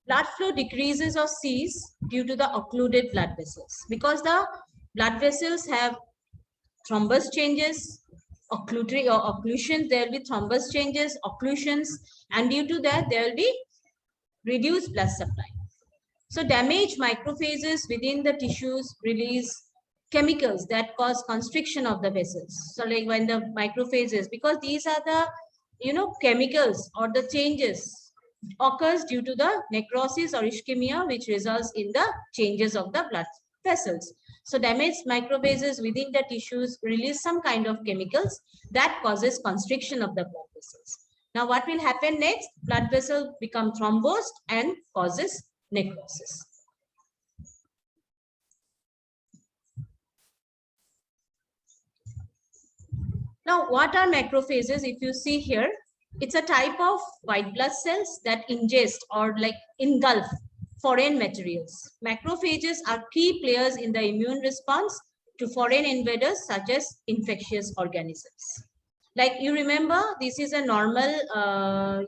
blood flow decreases or ceases due to the occluded blood vessels, because the blood vessels have thrombus changes, occlusions, there will be thrombus changes, occlusions, and due to that there will be reduced blood supply. So damaged macrophages within the tissues release chemicals that cause constriction of the vessels. So like when the macrophages, because these are the chemicals or the changes occurs due to the necrosis or ischemia, which results in the changes of the blood vessels. So damaged macrophages within the tissues release some kind of chemicals that causes constriction of the blood vessels. Now what will happen next? Blood vessels become thrombosed and causes necrosis. Now, what are macrophages? If you see here, it's a type of white blood cells that ingest or like engulf foreign materials. Macrophages are key players in the immune response to foreign invaders such as infectious organisms. Like you remember, this is a normal,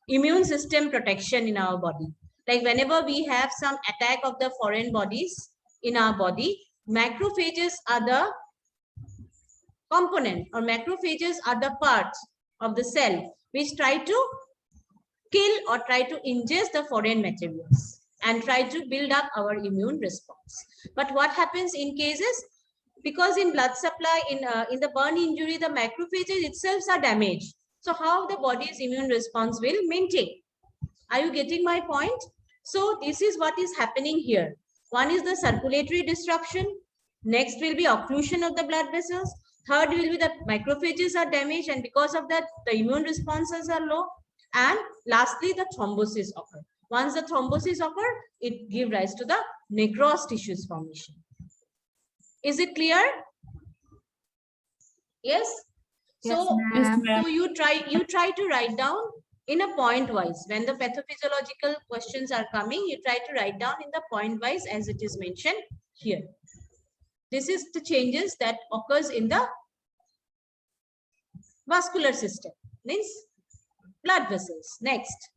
immune system protection in our body. Like whenever we have some attack of the foreign bodies in our body, macrophages are the component, or macrophages are the parts of the cell which try to kill or try to ingest the foreign materials and try to build up our immune response. But what happens in cases, because in blood supply, in the burn injury, the macrophages itself are damaged. So how the body's immune response will maintain? Are you getting my point? So this is what is happening here. One is the circulatory disruption. Next will be occlusion of the blood vessels. Third will be the macrophages are damaged, and because of that, the immune responses are low. And lastly, the thrombosis occur. Once the thrombosis occur, it gives rise to the necrosed tissues formation. Is it clear? Yes. So, so you try to write down in a point wise. When the pathophysiological questions are coming, you try to write down in the point wise as it is mentioned here. This is the changes that occurs in the vascular system, means blood vessels. Next.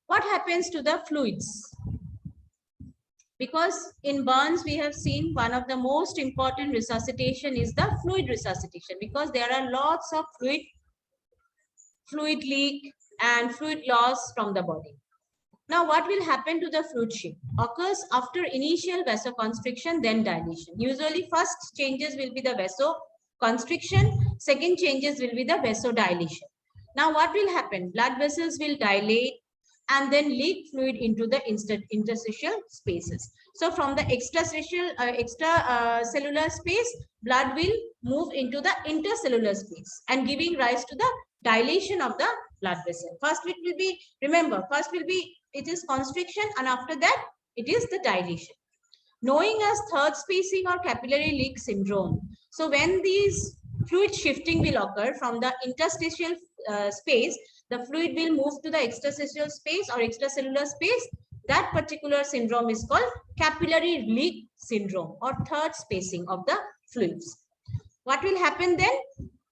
What happens to the fluids? Because in burns, we have seen one of the most important resuscitation is the fluid resuscitation, because there are lots of fluid leak and fluid loss from the body. Now, what will happen to the fluid shift? Occurs after initial vasoconstriction, then dilation. Usually, first changes will be the vasoconstriction, second changes will be the vasodilation. Now, what will happen? Blood vessels will dilate and then leak fluid into the interstitial spaces. So, from the extracellular space, blood will move into the intercellular space and giving rise to the dilation of the blood vessel. First, it will be, remember, first will be it is constriction, and after that it is the dilation, knowing as third spacing or capillary leak syndrome. So when these fluid shifting will occur from the interstitial space, the fluid will move to the extracellular space or extracellular space. That particular syndrome is called capillary leak syndrome or third spacing of the fluids. What will happen then?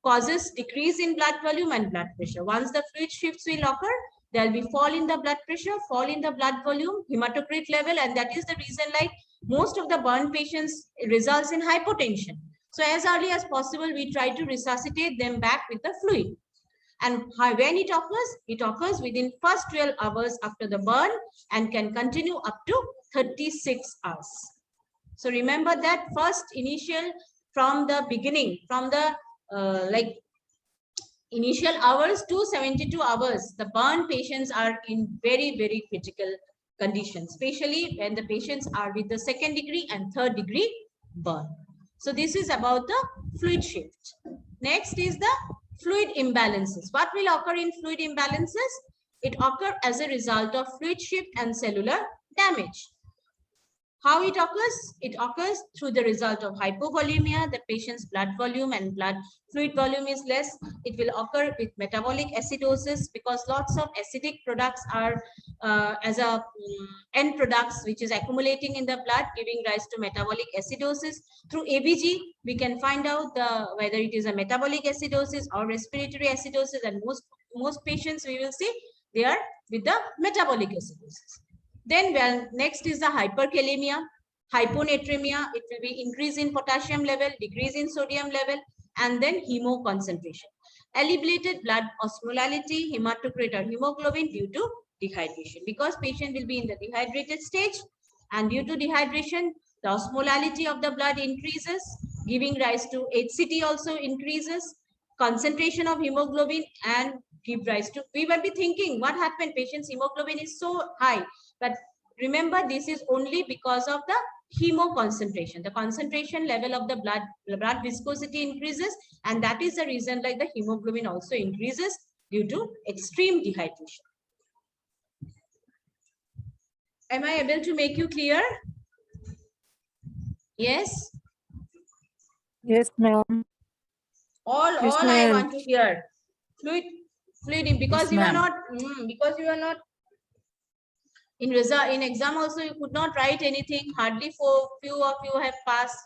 Causes decrease in blood volume and blood pressure. Once the fluid shifts will occur, there will be fall in the blood pressure, fall in the blood volume, hematocrit level, and that is the reason like most of the burn patients results in hypotension. So as early as possible, we try to resuscitate them back with the fluid. And when it occurs within first 12 hours after the burn and can continue up to 36 hours. So remember that first initial from the beginning, from the initial hours to 72 hours, the burn patients are in very, very critical conditions, especially when the patients are with the second degree and third degree burn. So this is about the fluid shift. Next is the fluid imbalances. What will occur in fluid imbalances? It occurs as a result of fluid shift and cellular damage. How it occurs? It occurs through the result of hypovolemia. The patient's blood volume and blood fluid volume is less. It will occur with metabolic acidosis because lots of acidic products are as a end products which is accumulating in the blood, giving rise to metabolic acidosis. Through ABG, we can find out whether it is a metabolic acidosis or respiratory acidosis, and most patients we will see they are with the metabolic acidosis. Then next is the hyperkalemia, hyponatremia. It will be increase in potassium level, decrease in sodium level, and then hemo concentration. Elevated blood osmolality, hematocrit or hemoglobin due to dehydration, because patient will be in the dehydrated stage, and due to dehydration, the osmolality of the blood increases, giving rise to HCT also increases, concentration of hemoglobin, and give rise to, we will be thinking what happened, patient's hemoglobin is so high, but remember this is only because of the hemo concentration. The concentration level of the blood viscosity increases, and that is the reason like the hemoglobin also increases due to extreme dehydration. Am I able to make you clear? Yes? Yes, ma'am. All I want to hear. Fluid, because yes, you are not, in exam also you could not write anything. Hardly few of you have passed.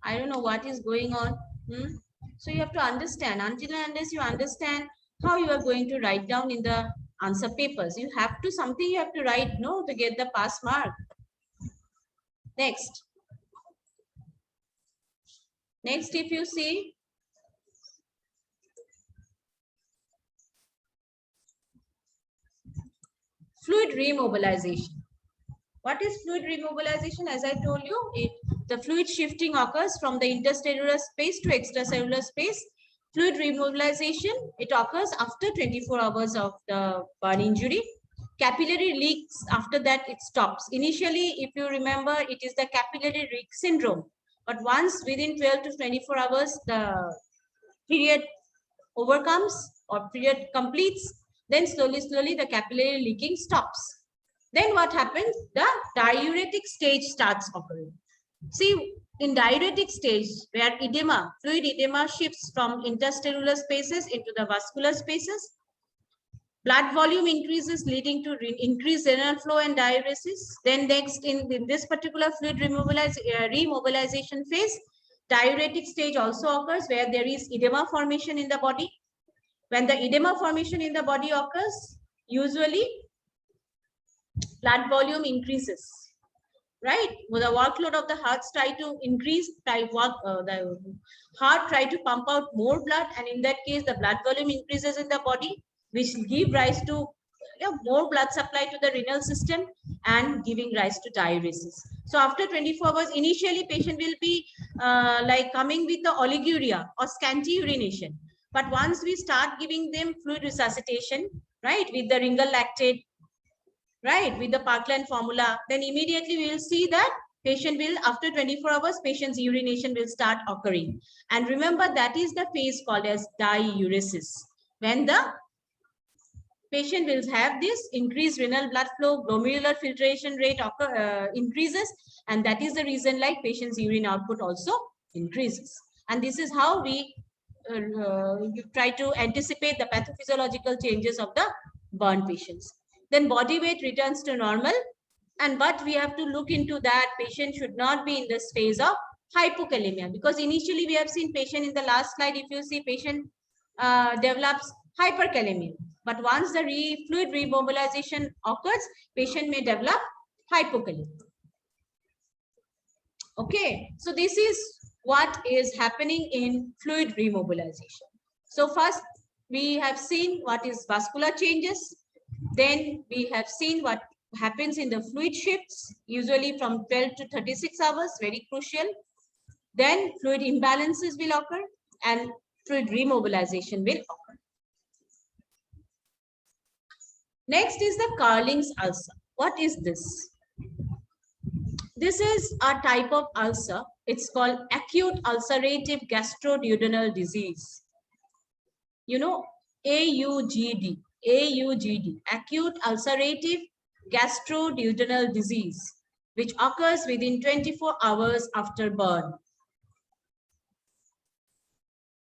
I don't know what is going on. So you have to understand. Until and unless you understand how you are going to write down in the answer papers, you have to something you have to write, no, to get the pass mark. Next, if you see, fluid remobilization. What is fluid remobilization? As I told you, the fluid shifting occurs from the intercellular space to extracellular space. Fluid remobilization, it occurs after 24 hours of the burn injury. Capillary leaks, after that it stops. Initially, if you remember, it is the capillary leak syndrome. But once within 12 to 24 hours, the period overcomes or period completes, then slowly the capillary leaking stops. Then what happens? The diuretic stage starts occurring. See, in diuretic stage, where edema, fluid edema shifts from interstellar spaces into the vascular spaces, blood volume increases, leading to increased renal flow and diuresis. Then next, in this particular fluid remobilization phase, diuretic stage also occurs, where there is edema formation in the body. When the edema formation in the body occurs, usually blood volume increases, right? Well, the workload of the hearts try to increase, the heart try to pump out more blood, and in that case, the blood volume increases in the body, which give rise to more blood supply to the renal system and giving rise to diuresis. So after 24 hours, initially patient will be like coming with the oliguria or scanty urination. But once we start giving them fluid resuscitation, right, with the Ringal lactate, right, with the Parkland formula, then immediately we will see that patient will, after 24 hours, patient's urination will start occurring. And remember, that is the phase called as diuresis, when the patient will have this increased renal blood flow, glomerular filtration rate increases, and that is the reason like patient's urine output also increases. And this is how we try to anticipate the pathophysiological changes of the burn patients. Then body weight returns to normal, but we have to look into that. Patient should not be in this phase of hypokalemia, because initially we have seen patient in the last slide, if you see, patient develops hyperkalemia. But once the fluid remobilization occurs, patient may develop hypokalemia. Okay, so this is what is happening in fluid remobilization. So first, we have seen what is vascular changes. Then we have seen what happens in the fluid shifts, usually from 12 to 36 hours, very crucial. Then fluid imbalances will occur and fluid remobilization will occur. Next is the Carling's ulcer. What is this? This is a type of ulcer. It's called acute ulcerative gastroduodenal disease. You know, AUGD, acute ulcerative gastroduodenal disease. which occurs within 24 hours after burn.